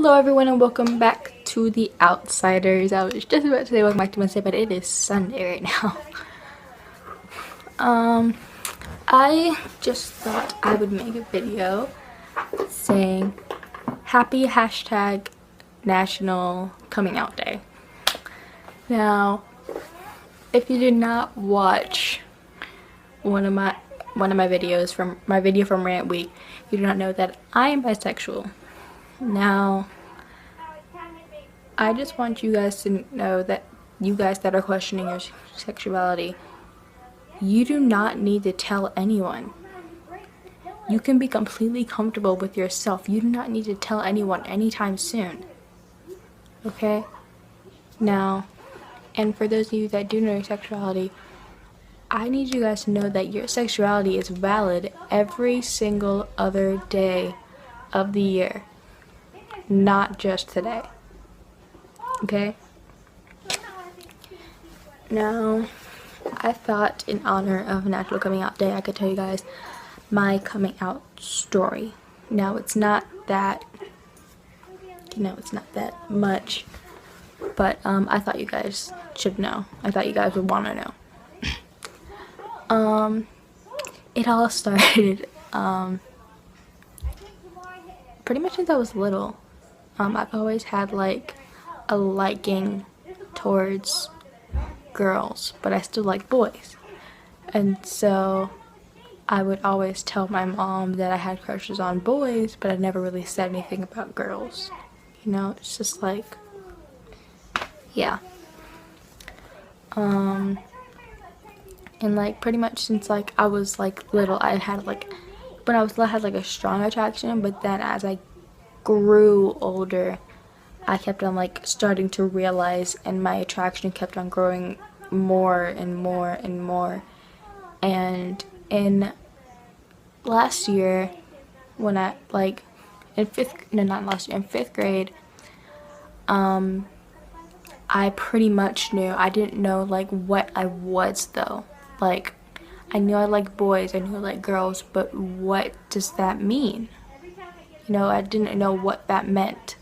Hello everyone and welcome back to The Outsiders. I was just about to say welcome back to Wednesday, but it is Sunday right now. I just thought I would make a video saying happy hashtag National Coming Out Day. Now, if you did not watch one of my videos from my video from Rant Week, you do not know that I am bisexual. Now, I just want you guys to know that you guys that are questioning your sexuality, you do not need to tell anyone. You can be completely comfortable with yourself. You do not need to tell anyone anytime soon. Okay? Now, and for those of you that do know your sexuality, I need you guys to know that your sexuality is valid every single other day of the year, not just today. Okay? Now, I thought in honor of National Coming Out Day, I could tell you guys my coming out story. Now, it's not that, it's not that much, but I thought you guys should know. I thought you guys would want to know. It all started pretty much since I was little. I've always had like a liking towards girls, but I still like boys, and so I would always tell my mom that I had crushes on boys, but I never really said anything about girls. You know, it's just like, yeah. And like pretty much since like I was like little, I had like, when I was little I had like a strong attraction, but then as I grew older, I kept on like starting to realize, and my attraction kept on growing more and more and more. And in last year, when I like in fifth grade, I pretty much knew. I didn't know like what I was though. Like, I knew I liked boys, I knew I liked girls, but what does that mean? You know, I didn't know what that meant.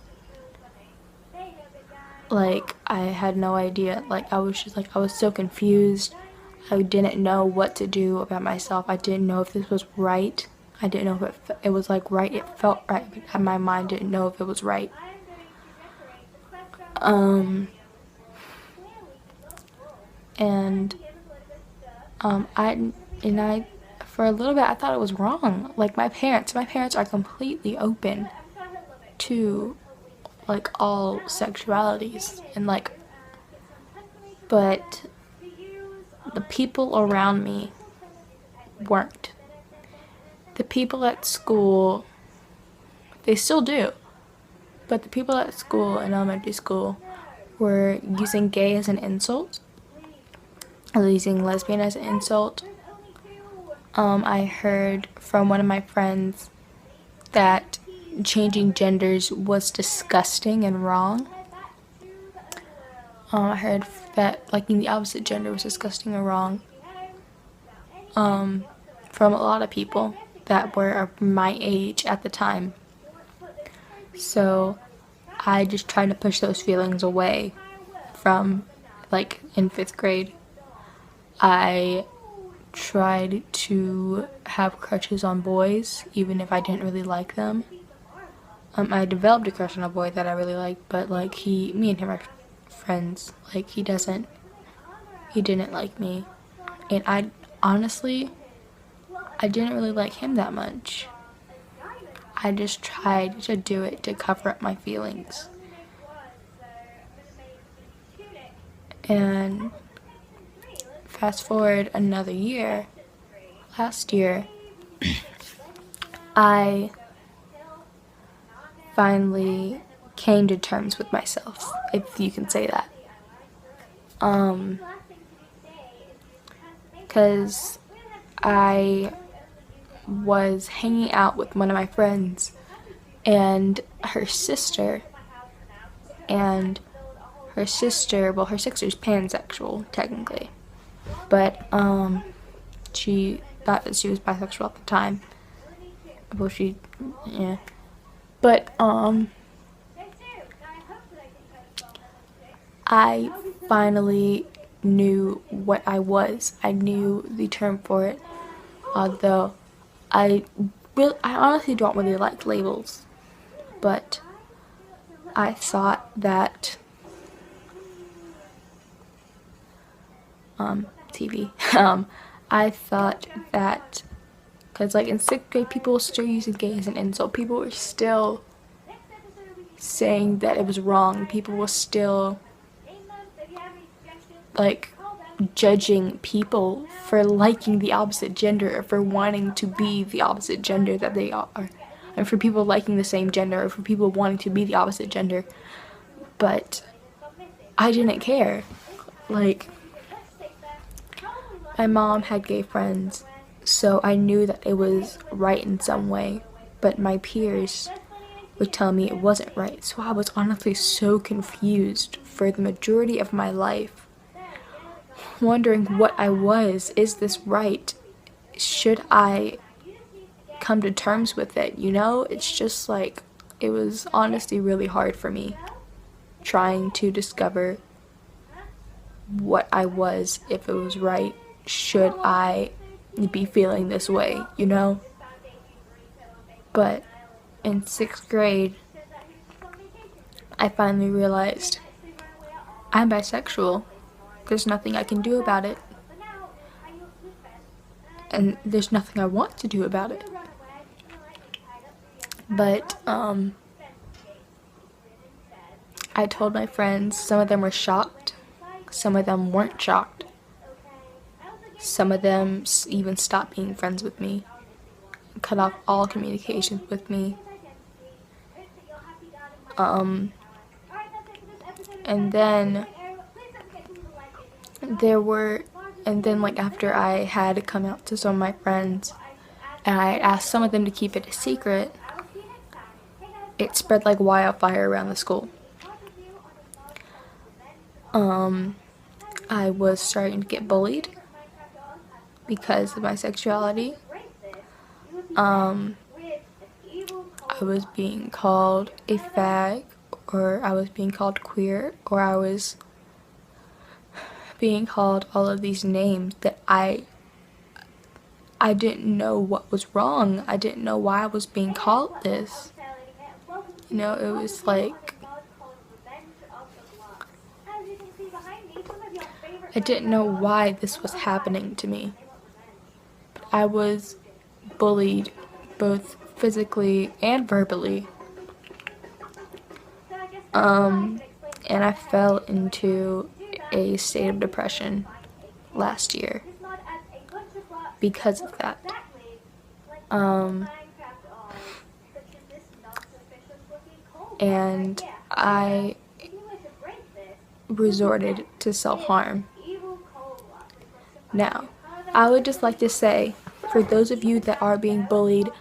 Like, I had no idea. Like, I was just like, I was so confused. I didn't know what to do about myself. I didn't know if this was right. I didn't know if it was like right. It felt right, but my mind didn't know if it was right. I for a little bit I thought it was wrong. Like my parents are completely open to like all sexualities, and like, but the people around me weren't. The people at school, they still do, but the people at school in elementary school were using gay as an insult, using lesbian as an insult. I heard from one of my friends that changing genders was disgusting and wrong. I heard that liking the opposite gender was disgusting and wrong. From a lot of people that were my age at the time. So I just tried to push those feelings away from, like, in 5th grade. I tried to have crushes on boys, even if I didn't really like them. I developed a crush on a boy that I really liked, but like me and him are friends. Like he didn't like me, and I didn't really like him that much. I just tried to do it to cover up my feelings. And fast forward another year, last year, I finally came to terms with myself, if you can say that. Because I was hanging out with one of my friends and her sister, her sister's pansexual, technically. But, she thought that she was bisexual at the time. Well, yeah. But, I finally knew what I was. I knew the term for it, although I honestly don't really like labels, but I thought that TV. I thought that because like in 6th grade, people were still using gay as an insult. People were still saying that it was wrong. People were still like judging people for liking the opposite gender or for wanting to be the opposite gender that they are, and for people liking the same gender or for people wanting to be the opposite gender. But I didn't care. Like, my mom had gay friends, so I knew that it was right in some way, but my peers would tell me it wasn't right. So I was honestly so confused for the majority of my life, wondering what I was. Is this right? Should I come to terms with it? You know, it's just like, it was honestly really hard for me trying to discover what I was, if it was right. Should I be feeling this way, you know? But in 6th grade, I finally realized I'm bisexual. There's nothing I can do about it. And there's nothing I want to do about it. But, I told my friends. Some of them were shocked. Some of them weren't shocked. Some of them even stopped being friends with me, cut off all communications with me. And then like after I had come out to some of my friends and I asked some of them to keep it a secret, it spread like wildfire around the school. I was starting to get bullied because of my sexuality. I was being called a fag, or I was being called queer, or I was being called all of these names that I didn't know what was wrong. I didn't know why I was being called this. You know, it was like, I didn't know why this was happening to me. But I was bullied both physically and verbally. And I fell into a state of depression last year because of that. And I resorted to self-harm. Now, I would just like to say, for those of you that are being bullied,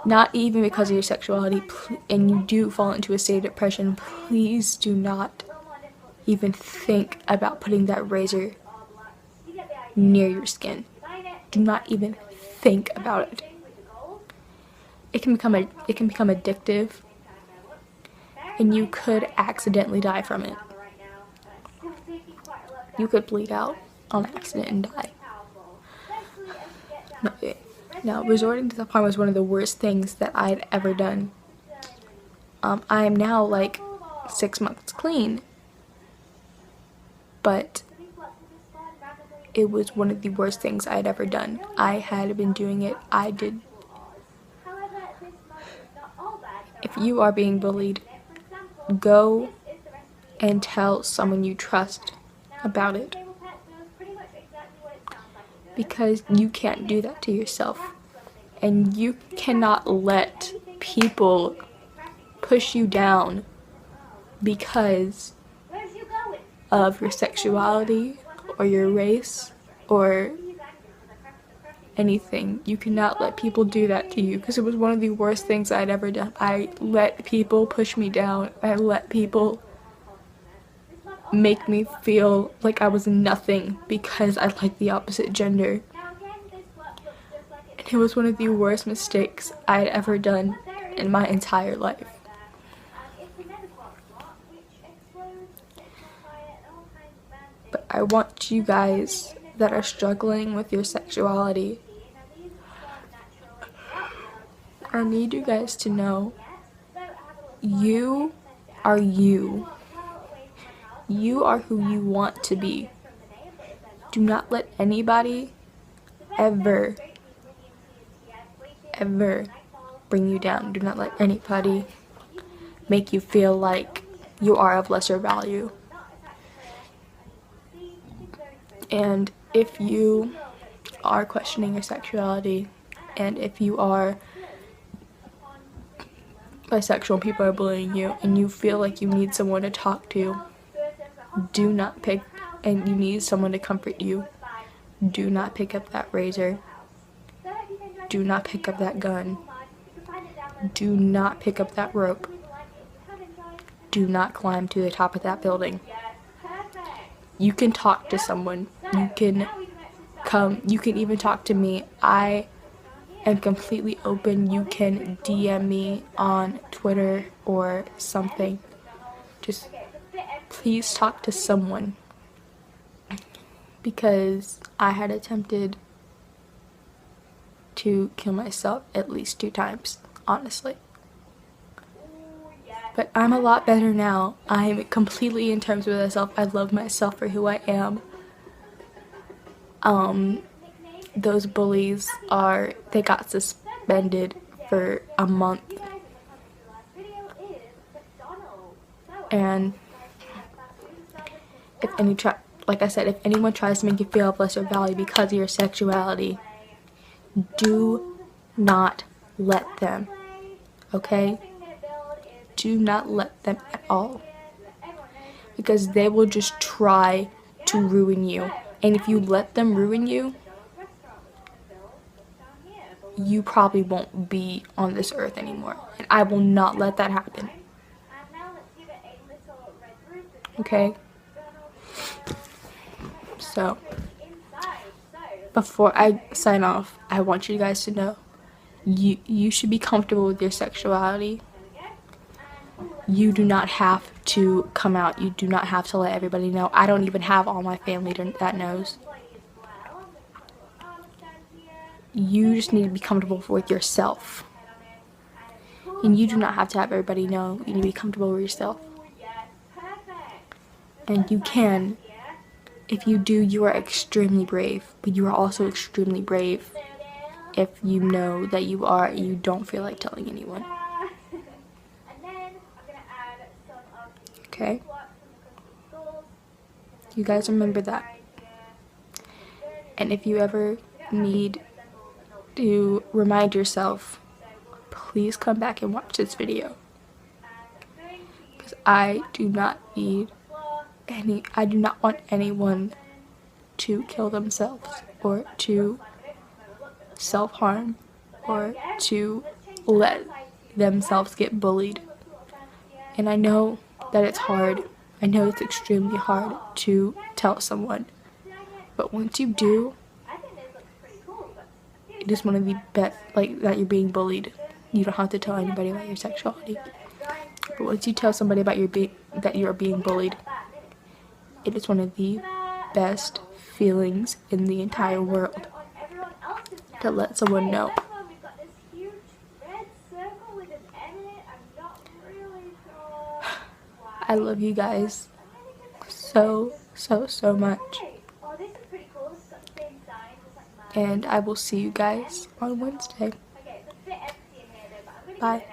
not even because of your sexuality, and you do fall into a state of depression, please do not even think about putting that razor near your skin. Do not even think about it. It can become addictive, and you could accidentally die from it. You could bleed out on accident and die. No, resorting to self-harm was one of the worst things that I had ever done. I am now like 6 months clean, but it was one of the worst things I had ever done. I had been doing it. If you are being bullied, go and tell someone you trust about it. Because you can't do that to yourself. And you cannot let people push you down because of your sexuality or your race or anything. You cannot let people do that to you, because it was one of the worst things I'd ever done. I let people push me down. I let people make me feel like I was nothing because I liked the opposite gender. And it was one of the worst mistakes I had ever done in my entire life. I want you guys that are struggling with your sexuality, I need you guys to know you are you. You are who you want to be. Do not let anybody ever bring you down. Do not let anybody make you feel like you are of lesser value. And if you are questioning your sexuality, and if you are bisexual, people are bullying you, and you feel like you need someone to talk to, do not pick, and you need someone to comfort you, do not pick up that razor. Do not pick up that gun. Do not pick up that rope. Do not climb to the top of that building. You can talk to someone. You can even talk to me. I am completely open. You can DM me on Twitter or something. Just please talk to someone. Because I had attempted to kill myself at least 2 times, honestly. But I'm a lot better now. I'm completely in terms with myself. I love myself for who I am. Those bullies they got suspended for a month. And like I said, if anyone tries to make you feel of lesser value because of your sexuality, do not let them, okay? Do not let them at all. Because they will just try to ruin you. And if you let them ruin you, you probably won't be on this earth anymore. And I will not let that happen. Okay? So, before I sign off, I want you guys to know you should be comfortable with your sexuality. You do not have to come out. You do not have to let everybody know. I don't even have all my family that knows. You just need to be comfortable with yourself. And you do not have to have everybody know. You need to be comfortable with yourself. And you can. If you do, you are extremely brave. But you are also extremely brave if you know that you don't feel like telling anyone. Okay? You guys remember that. And if you ever need to remind yourself, please come back and watch this video. Because I do not want anyone to kill themselves or to self-harm or to let themselves get bullied. And I know that it's hard. I know it's extremely hard to tell someone. But once you do, it is one of the best, that you're being bullied. You don't have to tell anybody about your sexuality. But once you tell somebody about that you're being bullied, it is one of the best feelings in the entire world to let someone know. I love you guys so much. And I will see you guys on Wednesday. Bye.